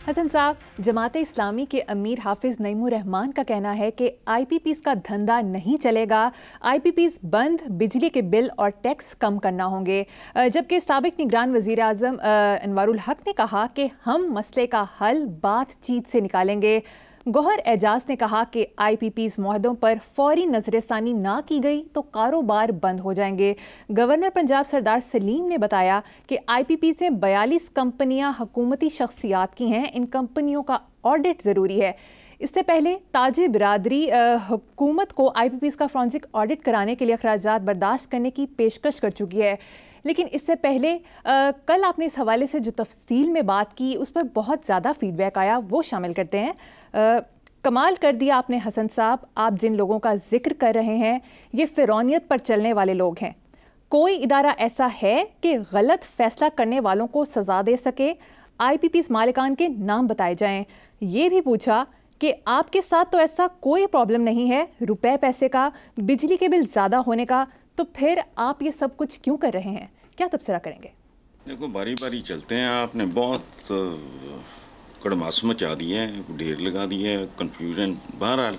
हसन साहब, जमात इस्लामी के अमीर हाफिज नईमुर रहमान का कहना है कि IPPs का धंधा नहीं चलेगा, IPPs बंद, बिजली के बिल और टैक्स कम करना होंगे। जबकि साबिक निगरान वज़ीर आज़म अनवारुल हक ने कहा कि हम मसले का हल बातचीत से निकालेंगे। गौहर एजाज ने कहा कि IPPs मुआहदों पर फौरी नजरसानी ना की गई तो कारोबार बंद हो जाएंगे। गवर्नर पंजाब सरदार सलीम ने बताया कि IPPs में 42 कंपनियां हुकूमती शख्सियात की हैं। इन कंपनियों का ऑडिट ज़रूरी है। इससे पहले ताजे बिरादरी हुकूमत को IPPs का फॉरेंसिक ऑडिट कराने के लिए अखराजात बर्दाश्त करने की पेशकश कर चुकी है। लेकिन इससे पहले कल आपने इस हवाले से जो तफसील में बात की उस पर बहुत ज़्यादा फीडबैक आया, वो शामिल करते हैं। कमाल कर दिया आपने हसन साहब। आप जिन लोगों का जिक्र कर रहे हैं ये फिरौनियत पर चलने वाले लोग हैं। कोई इदारा ऐसा है कि गलत फैसला करने वालों को सजा दे सके? IPPs मालिकान के नाम बताए जाएं। ये भी पूछा कि आपके साथ तो ऐसा कोई प्रॉब्लम नहीं है रुपए पैसे का, बिजली के बिल ज़्यादा होने का, तो फिर आप ये सब कुछ क्यों कर रहे हैं? क्या तबसरा करेंगे? देखो, बारी बारी चलते हैं। आपने बहुत कड़मास मचा दी है, ढेर लगा दी है, कन्फ्यूजन। बहरहाल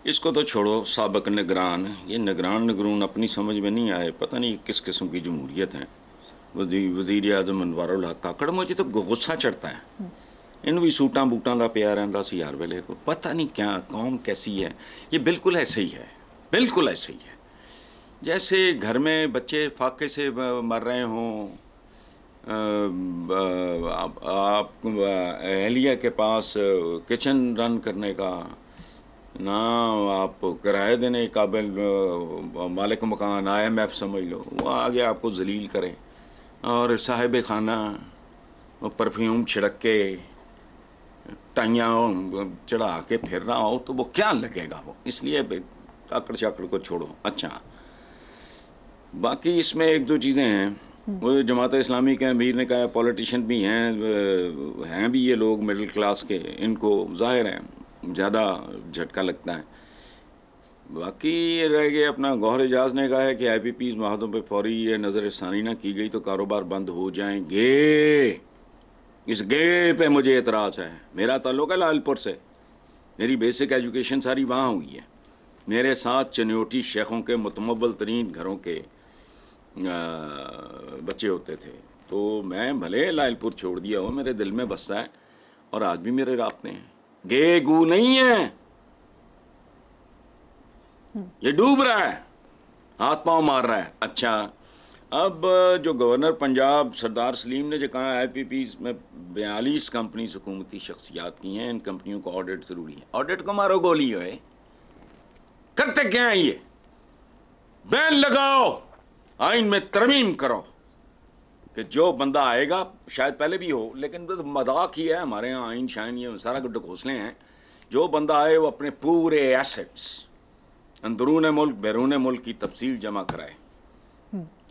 इसको तो छोड़ो। साबिक निगरान, ये निगरान अपनी समझ में नहीं आए। पता नहीं किस किस्म की जमहूरियत है। वज़ीर आज़म अनवारुल हक काकड़, मुझे तो गुस्सा चढ़ता है। इन भी सूटा बूटा का प्यार रहता सी हर वेले को। पता नहीं क्या कौम कैसी है। ये बिल्कुल ऐसे ही है, बिल्कुल ऐसे ही है जैसे घर में बच्चे फाके से मर रहे हों। आप अहलिया के पास किचन रन करने का ना, आप किराए देने काबिल मालिक मकान IMF समझ लो, वो आगे आपको जलील करे। और साहिब खाना परफ्यूम छिड़क के टाइयाँ चढ़ा के फिर रहा हो तो वो क्या लगेगा वो। इसलिए काकड़ शाकड़ को छोड़ो। अच्छा, बाकी इसमें एक दो चीज़ें हैं। वो जमात इस्लामी के अमीर ने कहा, पॉलिटिशियन भी हैं भी ये लोग मिडिल क्लास के, इनको ज़ाहिर है ज़्यादा झटका लगता है। बाकी ये रह गए अपना गौहर एजाज ने कहा है कि IPPs मुआहदों पर फौरी नज़रसानी ना की गई तो कारोबार बंद हो जाएंगे। इस गे पे मुझे एतराज़ है। मेरा ताल्लुक़ है लालपुर से, मेरी बेसिक एजुकेशन सारी वहाँ हुई है। मेरे साथ चनियोटी शेखों के मुतमव्वल तरीन घरों के बच्चे होते थे। तो मैं भले लालपुर छोड़ दिया हो, मेरे दिल में बसता है और आज भी मेरे रास्ते हैं। गे गू नहीं है, ये डूब रहा है, हाथ पांव मार रहा है। अच्छा, अब जो गवर्नर पंजाब सरदार सलीम ने जो कहा IPPs में 42 कंपनी हुकूमती शख्सियात की हैं, इन कंपनियों को ऑडिट ज़रूरी है। ऑडिट को मारो गोली है, करते क्या है ये? बैन लगाओ, आइन में तरमीम करो कि जो बंदा आएगा, शायद पहले भी हो लेकिन तो मजाक ही है हमारे यहाँ, आइन शाइन ये सारा गुड्ड घोंसले हैं। जो बंदा आए वो अपने पूरे एसेट्स अंदरून मुल्क बैरून मुल्क की तफसील जमा कराए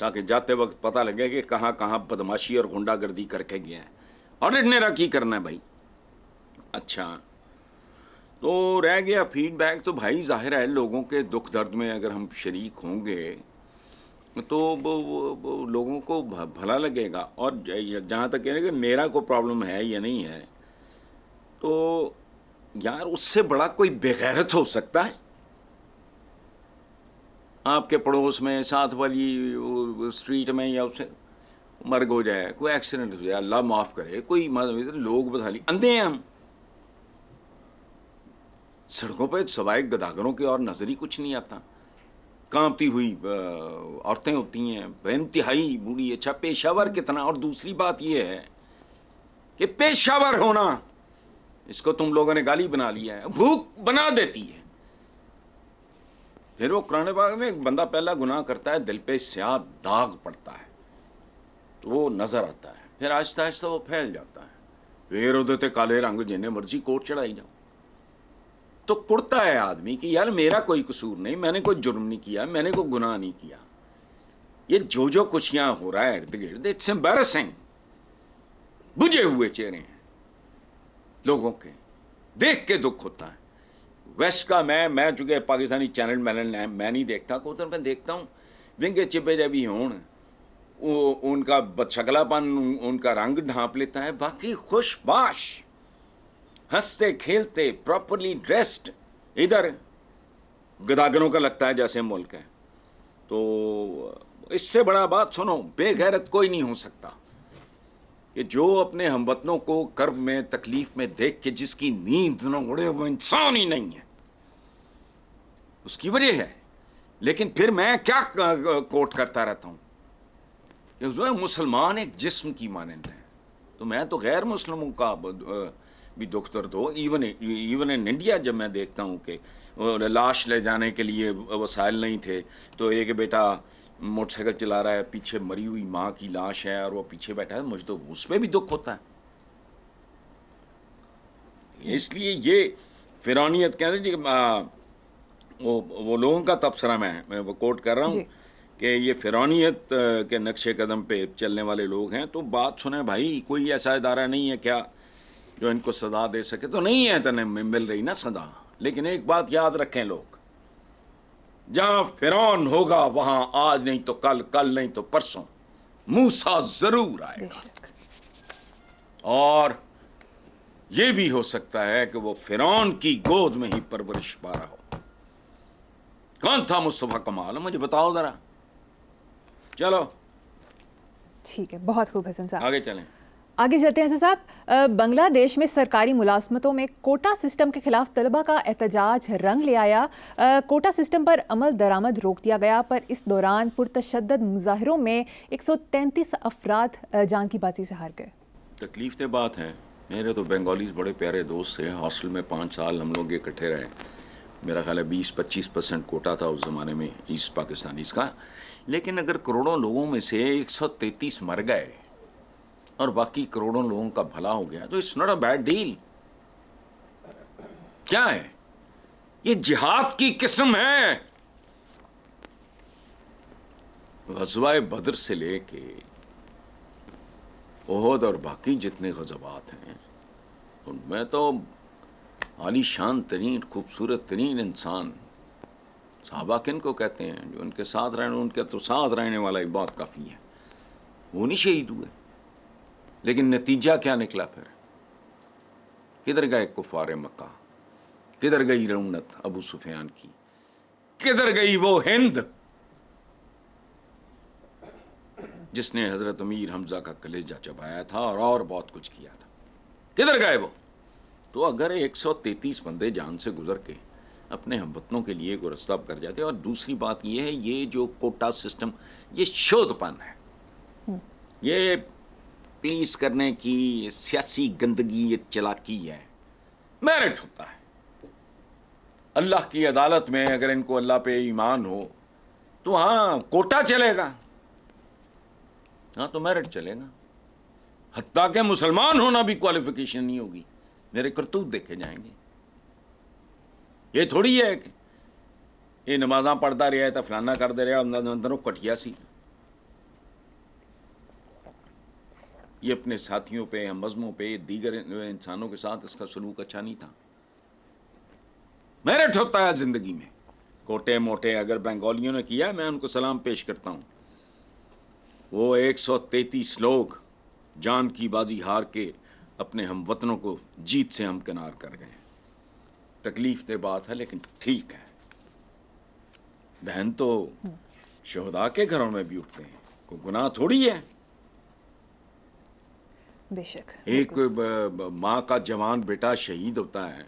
ताकि जाते वक्त पता लगे कि कहाँ कहाँ बदमाशी और गुंडागर्दी करके गया है। ऑडिट ने की करना है भाई। अच्छा, तो रह गया फीडबैक। तो भाई जाहिर है लोगों के दुख दर्द में अगर हम शरीक होंगे तो वो लोगों को भला लगेगा। और जहाँ तक कहें कि मेरा कोई प्रॉब्लम है या नहीं है, तो यार उससे बड़ा कोई बेगैरत हो सकता है? आपके पड़ोस में साथ वाली स्ट्रीट में या उससे मर्ग हो जाए, कोई एक्सीडेंट हो जाए, अल्लाह माफ़ करे, कोई लोग बता ली अंधे हैं हम। सड़कों पे सवाए गदागरों के और नजर ही कुछ नहीं आता। कांपती हुई औरतें होती हैं, बेइंतहाई बूढ़ी। अच्छा, पेशावर कितना। और दूसरी बात यह है कि पेशावर होना, इसको तुम लोगों ने गाली बना लिया है, भूख बना देती है। फिर वो कुरान पाक में एक बंदा पहला गुनाह करता है, दिल पे स्याह दाग पड़ता है तो वो नजर आता है, फिर आहिस्ता आहिस्ता वो फैल जाता है। फिर उधर काले रंग जिन्हें मर्जी कोट चढ़ाई जाओ, तो कुड़ता है आदमी कि यार मेरा कोई कसूर नहीं, मैंने कोई जुर्म नहीं किया, मैंने कोई गुनाह नहीं किया। ये जो कुछ यहाँ हो रहा है इर्द गिर्द, इट्स एम्बैरेसिंग। बुझे हुए चेहरे हैं लोगों के, देख के दुख होता है। वेस्ट का मैं चूंकि पाकिस्तानी चैनल मैं नहीं देखता, को उधर मैं देखता हूँ विंगे चिब्बे जब भी होन उनका बदशकलापन उनका रंग ढांप लेता है, बाकी खुशबाश हंसते खेलते प्रॉपरली ड्रेस्ड, इधर गदागरों का लगता है जैसे मुल्क है। तो इससे बड़ा बात सुनो, बेगैरत कोई नहीं हो सकता कि जो अपने हमवतनों को कर्ब में तकलीफ में देख के जिसकी नींद न उड़े वो इंसान ही नहीं है, उसकी वजह है। लेकिन फिर मैं क्या कोट करता रहता हूँ कि जो है मुसलमान एक जिस्म की मानंद है, तो मैं तो गैर मुस्लिमों का भी दुख दर्द हो। इवन इन इंडिया जब मैं देखता हूँ कि लाश ले जाने के लिए वसाइल नहीं थे, तो एक बेटा मोटरसाइकिल चला रहा है, पीछे मरी हुई माँ की लाश है और वो पीछे बैठा है, मुझे तो उस पर भी दुख होता है। इसलिए ये फिरौनियत कहते हैं, वो लोगों का तबसरा मैं वो कोट कर रहा हूँ कि ये फिरौनियत के नक्शे कदम पे चलने वाले लोग हैं। तो बात सुने भाई, कोई ऐसा इदारा नहीं है क्या जो इनको सजा दे सके? तो नहीं है, तने मिल रही ना सजा। लेकिन एक बात याद रखें लोग, जहां फिरौन होगा वहां आज नहीं तो कल, कल नहीं तो परसों मूसा जरूर आएगा। और यह भी हो सकता है कि वो फिरौन की गोद में ही परवरिश पा रहा हो। कौन था मुस्तफा कमाल, मुझे बताओ जरा। चलो ठीक है, बहुत खूब हसन साहब, आगे चलें। आगे चलते हैं हसन साहब। बांग्लादेश में सरकारी मुलाजमतों में कोटा सिस्टम के खिलाफ तलबा का एहतजाज रंग ले आया। कोटा सिस्टम पर अमल दरामद रोक दिया गया, पर इस दौरान पुरतशद्दद मुजाहिरों में 133 अफराद जान की बाजी से हार गए। तकलीफ की बात है। मेरे तो बंगालीज बड़े प्यारे दोस्त थे, हॉस्टल में 5 साल हम लोग इकट्ठे रहे। मेरा ख्याल है 20-25% कोटा था उस ज़माने में ईस्ट पाकिस्तानीज़ का। लेकिन अगर करोड़ों लोगों में से 133 मर गए और बाकी करोड़ों लोगों का भला हो गया, तो it's not a bad deal. क्या है ये? जिहाद की किस्म है। ग़ज़वा बद्र से लेके ओहद और बाकी जितने ग़ज़वात हैं, उनमें तो आलीशान तरीन खूबसूरत तरीन इंसान सहाबा किन को कहते हैं? जो उनके साथ रहने, उनके तो साथ रहने वाला ही बहुत काफ़ी है, वो नहीं शहीद हुए। लेकिन नतीजा क्या निकला फिर? किधर गए कुफार मक्का? किधर गई रौनत अबू सुफियान की? किधर गई वो हिंद जिसने हजरत अमीर हमजा का कलेजा चबाया था और बहुत कुछ किया था? किधर गए वो? तो अगर 133 बंदे जान से गुजर के अपने हमवतनों के लिए को रास्ता कर जाते। और दूसरी बात ये है, ये जो कोटा सिस्टम ये शोधपन है, ये प्लीज करने की सियासी गंदगी, ये चलाकी है। मेरिट होता है अल्लाह की अदालत में, अगर इनको अल्लाह पे ईमान हो तो हाँ कोटा चलेगा, हाँ तो मेरिट चलेगा। हत्ता के मुसलमान होना भी क्वालिफिकेशन नहीं होगी, मेरे करतूत देखे जाएंगे। ये थोड़ी है कि ये नमाजा पढ़ता रहा तो फलाना कर दे रहा अंदरों कटिया सी। ये अपने साथियों पे, हम मजमों पे, दीगर इंसानों के साथ इसका सलूक अच्छा नहीं था। मेरिट होता है जिंदगी में। कोटे मोटे अगर बंगालियों ने किया, मैं उनको सलाम पेश करता हूँ। वो 133 लोग जान की बाजी हार के अपने हम वतनों को जीत से हमकिनार कर गए। तकलीफ दे बात है, लेकिन ठीक है। बहन तो शोहदा के घरों में भी उठते हैं, कोई गुनाह थोड़ी है। बेशक एक माँ का जवान बेटा शहीद होता है,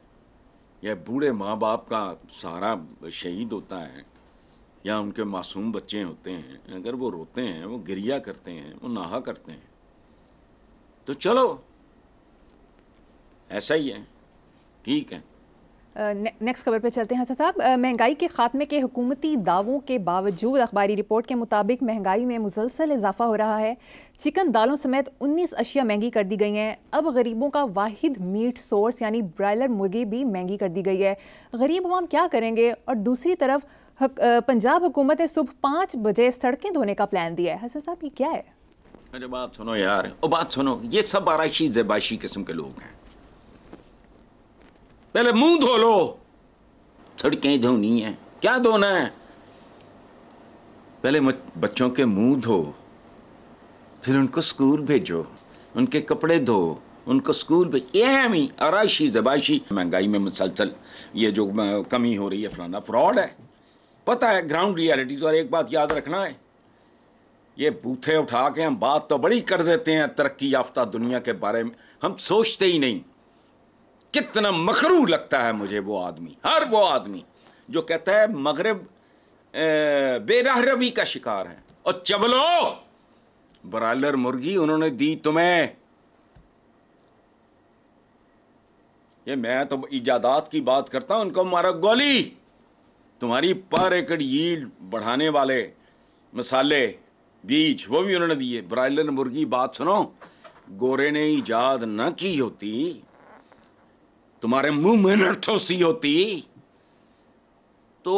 या बूढ़े माँ बाप का सहारा शहीद होता है, या उनके मासूम बच्चे होते हैं, अगर वो रोते हैं, वो गिरिया करते हैं, वो नाहा करते हैं, तो चलो ऐसा ही है, ठीक है। नेक्स्ट खबर पे चलते हैं हसन साहब। महंगाई के खात्मे के हुकूमती दावों के बावजूद अखबारी रिपोर्ट के मुताबिक महंगाई में मुसलसल इजाफा हो रहा है। चिकन दालों समेत 19 अशिया महंगी कर दी गई हैं। अब गरीबों का वाहिद मीट सोर्स यानी ब्रायलर मुर्गी भी महंगी कर दी गई है। गरीब अवाम क्या करेंगे? और दूसरी तरफ पंजाब हुकूमत ने सुबह 5 बजे सड़कें धोने का प्लान दिया है। हसन साहब ये क्या है? अरे बात सुनो यार, ओ बात सुनो, ये सब आराइशी ज़ेबाशी किस्म के लोग हैं। पहले मुंह धो लो। सड़कें धोनी है, क्या धोना है? पहले बच्चों के मुंह धो, फिर उनको स्कूल भेजो, उनके कपड़े धो, उनको स्कूल भेज, ये आराइशी जबाइशी, महंगाई में मुसलसल ये जो कमी हो रही है फलाना फ्रॉड है, पता है ग्राउंड रियलिटीज। और एक बात याद रखना है, ये बूथे उठा के हम बात तो बड़ी कर देते हैं तरक्की याफ्ता दुनिया के बारे में, हम सोचते ही नहीं। कितना मकरूर लगता है मुझे वो आदमी, हर वो आदमी जो कहता है मगरिब बेरहरवी का शिकार है। और चबलो, ब्रायलर मुर्गी उन्होंने दी तुम्हें। ये मैं तो इजादात की बात करता हूं, उनको मारो गोली। तुम्हारी पर एकड़ यील्ड बढ़ाने वाले मसाले, बीज, वो भी उन्होंने दिए। ब्रायलर मुर्गी, बात सुनो, गोरे ने इजाद न की होती, तुम्हारे मुंह में न ठोसी होती, तो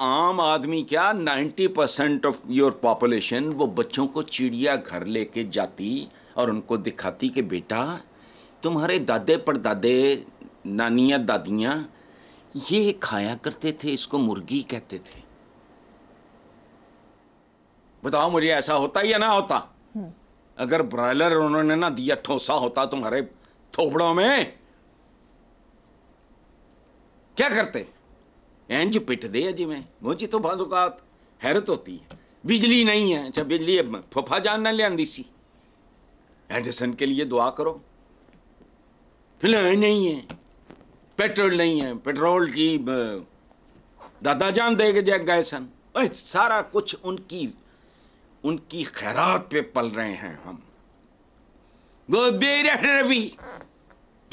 आम आदमी क्या 90% ऑफ योर पॉपुलेशन वो बच्चों को चिड़िया घर लेके जाती और उनको दिखाती कि बेटा तुम्हारे दादे परदादे, नानियाँ दादियाँ ये खाया करते थे, इसको मुर्गी कहते थे। बताओ मुझे, ऐसा होता या ना होता? अगर ब्रायलर उन्होंने ना दिया, ठोसा होता तुम्हारे थोबड़ों में, क्या करते? इंज पिट दे अजी में। मुझे तो बाज़ हैरत होती है, बिजली नहीं है। अच्छा बिजली फुफा जान ना ले आंदी सी, एडिसन के लिए दुआ करो। फिलहाल नहीं है, पेट्रोल नहीं है, पेट्रोल की दादा जान दे के जग गए सन। सारा कुछ उनकी खैरात पे पल रहे हैं हम। वो बेरहरवी